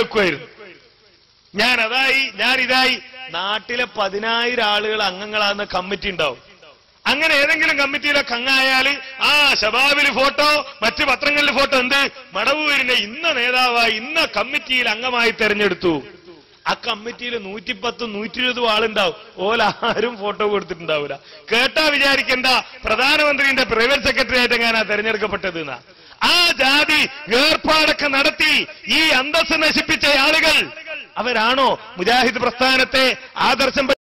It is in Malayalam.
വെക്കുമായിരുന്നു. ഞാനിതായി നാട്ടിലെ 10,000 ആളുകൾ അംഗങ്ങളാകുന്ന കമ്മിറ്റി ഉണ്ടാവും. അങ്ങനെ ഏതെങ്കിലും കമ്മിറ്റിയിലൊക്കെ അംഗമായാല് ശബാബില് ഫോട്ടോ, മറ്റ് പത്രങ്ങളിൽ ഫോട്ടോ, എന്ത് മടവൂരിന്റെ ഇന്ന നേതാവായി ഇന്ന കമ്മിറ്റിയിൽ അംഗമായി തെരഞ്ഞെടുത്തു. ആ കമ്മിറ്റിയിൽ 110, 120 ആളുണ്ടാവും. ഓലാരും ഫോട്ടോ കൊടുത്തിട്ടുണ്ടാവില്ല. കേട്ടാ വിചാരിക്കേണ്ട പ്രധാനമന്ത്രിന്റെ പ്രൈവറ്റ് സെക്രട്ടറി ആയിട്ട് എങ്ങാനാ തെരഞ്ഞെടുക്കപ്പെട്ടത് എന്നാ. ആ ജാതി ഏർപ്പാടൊക്കെ നടത്തി ഈ അന്തസ്സ് നശിപ്പിച്ച ആളുകൾ അവരാണോ മുജാഹിദ് പ്രസ്ഥാനത്തെ ആദർശം